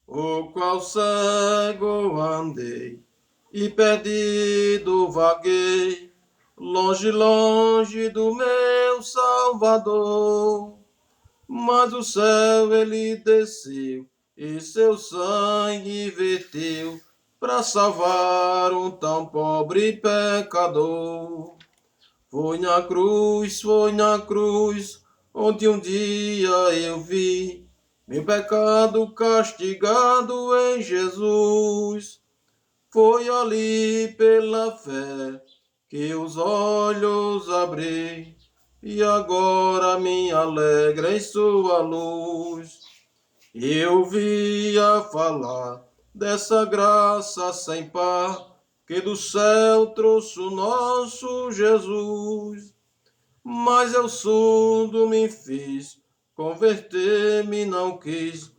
o qual cego andei e perdido vaguei, longe, longe do meu Salvador. Mas do céu ele desceu e seu sangue verteu para salvar um tão pobre pecador. Foi na cruz, onde um dia eu vi meu pecado castigado em Jesus. Foi ali pela fé que os olhos abri e agora me alegra em sua luz. Eu via falar dessa graça sem par que do céu trouxe o nosso Jesus. Mas eu surdo me fiz, converter-me não quis,